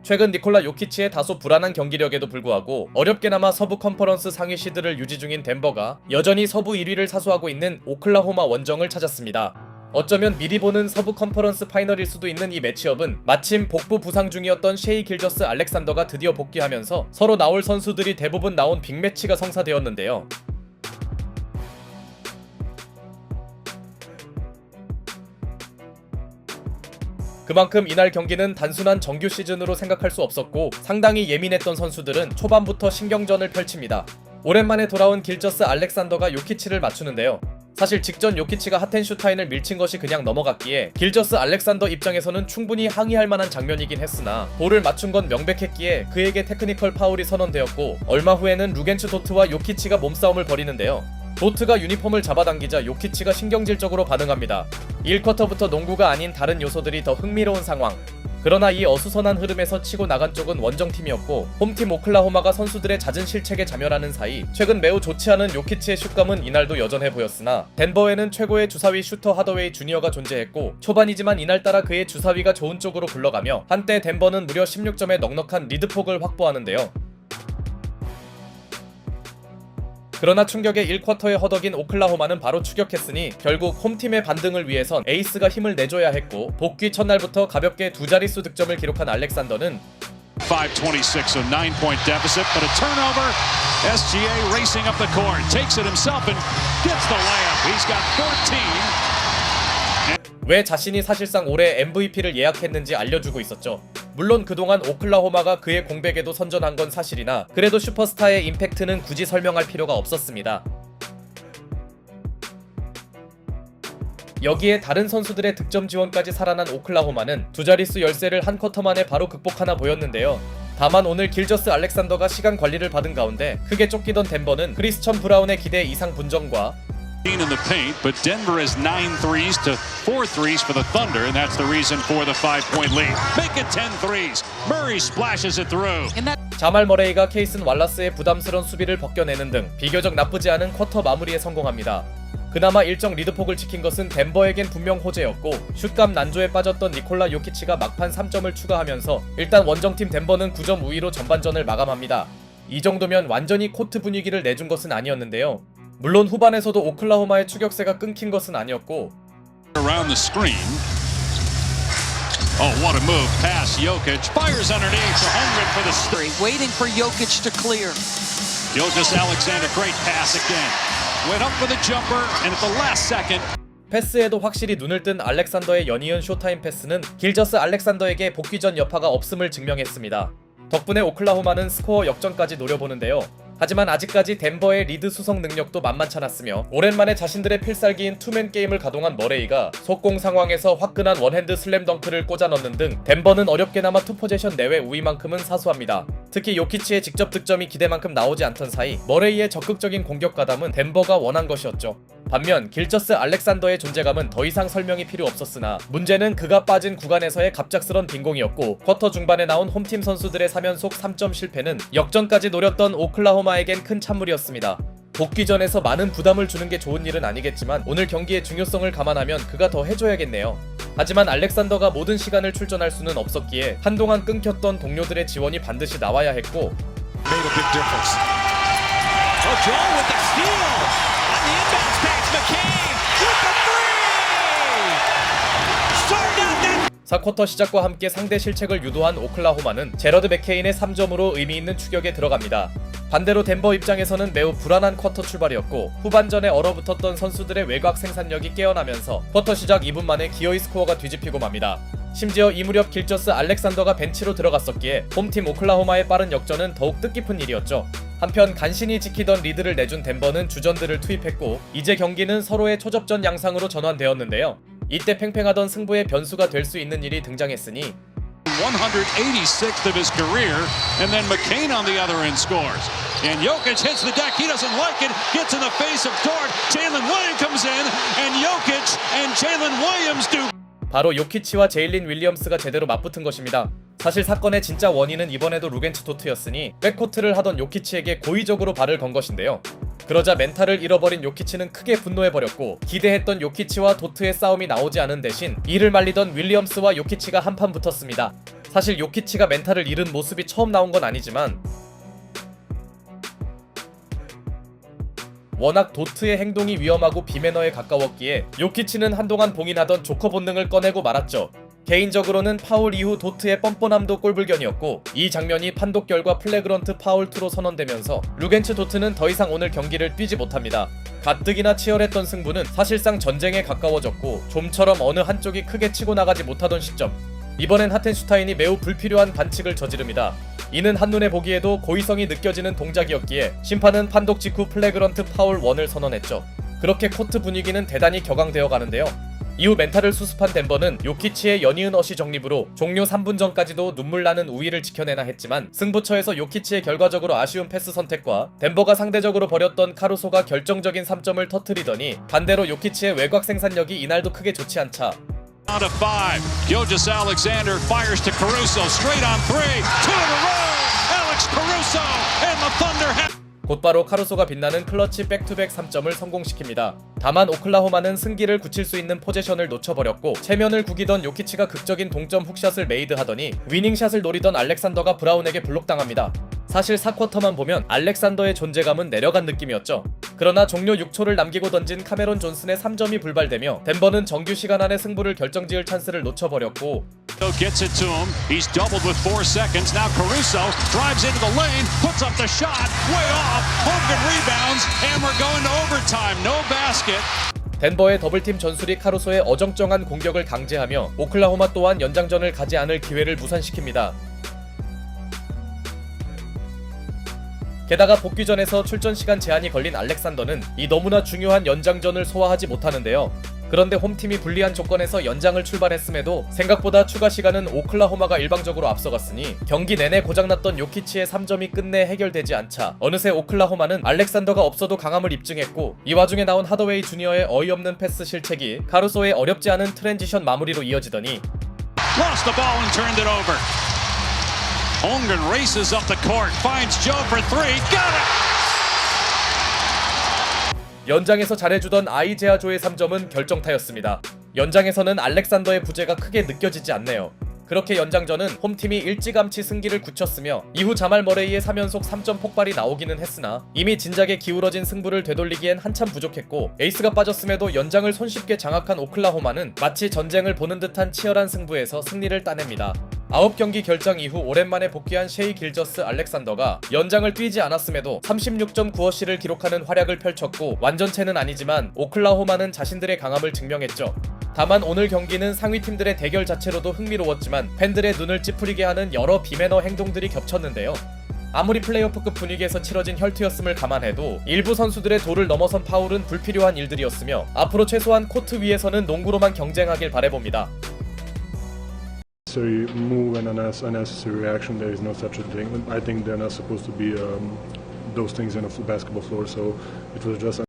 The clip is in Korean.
최근 니콜라 요키치의 다소 불안한 경기력에도 불구하고 어렵게나마 서부 컨퍼런스 상위 시드를 유지 중인 덴버가 여전히 서부 1위를 사수하고 있는 오클라호마 원정을 찾았습니다. 어쩌면 미리 보는 서부 컨퍼런스 파이널일 수도 있는 이 매치업은 마침 복부 부상 중이었던 셰이 길저스 알렉산더가 드디어 복귀하면서 서로 나올 선수들이 대부분 나온 빅매치가 성사되었는데요. 그만큼 이날 경기는 단순한 정규 시즌으로 생각할 수 없었고 상당히 예민했던 선수들은 초반부터 신경전을 펼칩니다. 오랜만에 돌아온 길저스 알렉산더가 요키치를 맞추는데요. 사실 직전 요키치가 핫앤슈타인을 밀친 것이 그냥 넘어갔기에 길저스 알렉산더 입장에서는 충분히 항의할 만한 장면이긴 했으나 볼을 맞춘 건 명백했기에 그에게 테크니컬 파울이 선언되었고 얼마 후에는 루겐츠 도트와 요키치가 몸싸움을 벌이는데요. 도트가 유니폼을 잡아당기자 요키치가 신경질적으로 반응합니다. 1쿼터부터 농구가 아닌 다른 요소들이 더 흥미로운 상황. 그러나 이 어수선한 흐름에서 치고 나간 쪽은 원정팀이었고 홈팀 오클라호마가 선수들의 잦은 실책에 자멸하는 사이 최근 매우 좋지 않은 요키치의 슛감은 이날도 여전해 보였으나 덴버에는 최고의 주사위 슈터 하더웨이 주니어가 존재했고 초반이지만 이날따라 그의 주사위가 좋은 쪽으로 굴러가며 한때 덴버는 무려 16점의 넉넉한 리드폭을 확보하는데요. 그러나 충격의 1쿼터에 허덕인 오클라호마는 바로 추격했으니 결국 홈팀의 반등을 위해선 에이스가 힘을 내줘야 했고 복귀 첫날부터 가볍게 두 자릿수 득점을 기록한 알렉산더는 5:26, so 9-point deficit, but a turnover. SGA racing up the court, takes it himself and gets the layup. He's got 14. 왜 자신이 사실상 올해 MVP를 예약했는지 알려주고 있었죠. 물론 그동안 오클라호마가 그의 공백에도 선전한 건 사실이나 그래도 슈퍼스타의 임팩트는 굳이 설명할 필요가 없었습니다. 여기에 다른 선수들의 득점 지원까지 살아난 오클라호마는 두 자릿수 열세를 한 쿼터 만에 바로 극복하나 보였는데요. 다만 오늘 길저스 알렉산더가 시간 관리를 받은 가운데 크게 쫓기던 덴버는 크리스천 브라운의 기대 이상 분정과 In the paint, but Denver has 9 threes to 4 threes for the Thunder, and that's the reason for the 5-point lead. Make it 10 threes. Murray splashes it through. 자말 머레이가 케이슨 왈라스의 부담스러운 수비를 벗겨내는 등 비교적 나쁘지 않은 쿼터 마무리에 성공합니다. 그나마 일정 리드폭을 지킨 것은 덴버에겐 분명 호재였고 슛감 난조에 빠졌던 니콜라 요키치가 막판 3점을 추가하면서 일단 원정팀 덴버는 9점 우위로 전반전을 마감합니다. 이 정도면 완전히 코트 분위기를 내준 것은 아니었는데요. 물론 후반에서도 오클라호마의 추격세가 끊긴 것은 아니었고 Around the screen. Oh, what a move. Pass. Jokic fires underneath. 100 for the three. Waiting for Jokic to clear. Gilgeous Alexander, great pass again. Went up for the jumper, and at the last second. 패스에도 확실히 눈을 뜬 알렉산더의 연이은 쇼타임 패스는 길저스 알렉산더에게 복귀 전 여파가 없음을 증명했습니다. 덕분에 오클라호마는 스코어 역전까지 노려보는데요. 하지만 아직까지 덴버의 리드 수성 능력도 만만찮았으며 오랜만에 자신들의 필살기인 투맨 게임을 가동한 머레이가 속공 상황에서 화끈한 원핸드 슬램덩크를 꽂아 넣는 등 덴버는 어렵게나마 투포제션 내외 우위만큼은 사수합니다. 특히 요키치의 직접 득점이 기대만큼 나오지 않던 사이 머레이의 적극적인 공격 가담은 덴버가 원한 것이었죠. 반면 길저스 알렉산더의 존재감은 더 이상 설명이 필요 없었으나 문제는 그가 빠진 구간에서의 갑작스런 빈공이었고 쿼터 중반에 나온 홈팀 선수들의 3연속 3점 실패는 역전까지 노렸던 오클라호마에겐 큰 찬물이었습니다. 복귀전에서 많은 부담을 주는 게 좋은 일은 아니겠지만 오늘 경기의 중요성을 감안하면 그가 더 해줘야겠네요. 하지만 알렉산더가 모든 시간을 출전할 수는 없었기에 한동안 끊겼던 동료들의 지원이 반드시 나와야 했고 Made a big difference. Joel with the steal. On the inbounds pass, McCain with the three. Starting out that. 4쿼터 시작과 함께 상대 실책을 유도한 오클라호마는 제러드 맥케인의 3점으로 의미 있는 추격에 들어갑니다. 반대로 덴버 입장에서는 매우 불안한 쿼터 출발이었고 후반전에 얼어붙었던 선수들의 외곽 생산력이 깨어나면서 쿼터 시작 2분 만에 기어이 스코어가 뒤집히고 맙니다. 심지어 이 무렵 길저스 알렉산더가 벤치로 들어갔었기에 홈팀 오클라호마의 빠른 역전은 더욱 뜻깊은 일이었죠. 한편 간신히 지키던 리드를 내준 덴버는 주전들을 투입했고 이제 경기는 서로의 초접전 양상으로 전환되었는데요. 이때 팽팽하던 승부의 변수가 될 수 있는 일이 등장했으니 186th of his career, and then McCain on the other end scores. And Jokic hits the deck. He doesn't like it. Gets in the face of Dort. Jalen Williams comes in, and Jokic and Jalen Williams do. 바로 요키치와 제일린 윌리엄스가 제대로 맞붙은 것입니다. 사실 사건의 진짜 원인은 이번에도 루겐츠 토트였으니 백코트를 하던 요키치에게 고의적으로 발을 건 것인데요. 그러자 멘탈을 잃어버린 요키치는 크게 분노해버렸고 기대했던 요키치와 도트의 싸움이 나오지 않은 대신 이를 말리던 윌리엄스와 요키치가 한판 붙었습니다. 사실 요키치가 멘탈을 잃은 모습이 처음 나온 건 아니지만 워낙 도트의 행동이 위험하고 비매너에 가까웠기에 요키치는 한동안 봉인하던 조커 본능을 꺼내고 말았죠. 개인적으로는 파울 이후 도트의 뻔뻔함도 꼴불견이었고 이 장면이 판독 결과 플래그런트 파울2로 선언되면서 루겐츠 도트는 더 이상 오늘 경기를 뛰지 못합니다. 가뜩이나 치열했던 승부는 사실상 전쟁에 가까워졌고 좀처럼 어느 한쪽이 크게 치고 나가지 못하던 시점, 이번엔 하텐슈타인이 매우 불필요한 반칙을 저지릅니다. 이는 한눈에 보기에도 고의성이 느껴지는 동작이었기에 심판은 판독 직후 플래그런트 파울 1을 선언했죠. 그렇게 코트 분위기는 대단히 격앙되어 가는데요. 이후 멘탈을 수습한 덴버는 요키치의 연이은 어시 정립으로 종료 3분 전까지도 눈물나는 우위를 지켜내나 했지만 승부처에서 요키치의 결과적으로 아쉬운 패스 선택과 덴버가 상대적으로 벌였던 카루소가 결정적인 3점을 터뜨리더니 반대로 요키치의 외곽 생산력이 이날도 크게 좋지 않자 Out of 5. Gilgeous Alexander fires to Caruso. Straight on 3. 2 in a row. Alex Caruso and the Thunder have. 곧바로 카루소가 빛나는 클러치 백투백 3점을 성공시킵니다. 다만 오클라호마는 승기를 굳힐 수 있는 포지션을 놓쳐버렸고 체면을 구기던 요키치가 극적인 동점 훅샷을 메이드하더니 위닝샷을 노리던 알렉산더가 브라운에게 블록당합니다. 사실 4쿼터만 보면 알렉산더의 존재감은 내려간 느낌이었죠. 그러나 종료 6초를 남기고 던진 카메론 존슨의 3점이 불발되며 덴버는 정규 시간 안에 승부를 결정지을 찬스를 놓쳐버렸고 Gets it to him. He's doubled with 4 seconds. Now Caruso drives into the lane, puts up the shot, way off. Hogan rebounds, and we're going to overtime. No basket. 덴버의 더블팀 전술이 카루소의 어정쩡한 공격을 강제하며 오클라호마 또한 연장전을 가지 않을 기회를 무산시킵니다. 게다가 복귀전에서 출전 시간 제한이 걸린 알렉산더는 이 너무나 중요한 연장전을 소화하지 못하는데요. 그런데 홈팀이 불리한 조건에서 연장을 출발했음에도 생각보다 추가 시간은 오클라호마가 일방적으로 앞서갔으니 경기 내내 고장났던 요키치의 3점이 끝내 해결되지 않자 어느새 오클라호마는 알렉산더가 없어도 강함을 입증했고 이 와중에 나온 하더웨이 주니어의 어이없는 패스 실책이 카루소의 어렵지 않은 트랜지션 마무리로 이어지더니 Lost the ball and turned it over. Holmgren races up the court, finds Joe for 3. Got it! 연장에서 잘해주던 아이제아조의 3점은 결정타였습니다. 연장에서는 알렉산더의 부재가 크게 느껴지지 않네요. 그렇게 연장전은 홈팀이 일찌감치 승기를 굳혔으며 이후 자말 머레이의 3연속 3점 폭발이 나오기는 했으나 이미 진작에 기울어진 승부를 되돌리기엔 한참 부족했고 에이스가 빠졌음에도 연장을 손쉽게 장악한 오클라호마는 마치 전쟁을 보는 듯한 치열한 승부에서 승리를 따냅니다. 9경기 결장 이후 오랜만에 복귀한 셰이 길저스 알렉산더가 연장을 뛰지 않았음에도 36.9어시를 기록하는 활약을 펼쳤고 완전체는 아니지만 오클라호마는 자신들의 강함을 증명했죠. 다만 오늘 경기는 상위팀들의 대결 자체로도 흥미로웠지만 팬들의 눈을 찌푸리게 하는 여러 비매너 행동들이 겹쳤는데요. 아무리 플레이오프급 분위기에서 치러진 혈투였음을 감안해도 일부 선수들의 도를 넘어선 파울은 불필요한 일들이었으며 앞으로 최소한 코트 위에서는 농구로만 경쟁하길 바라봅니다. Move and unnecessary reaction. There is no such a thing. I think they're not supposed to be those things in a basketball floor. So it was just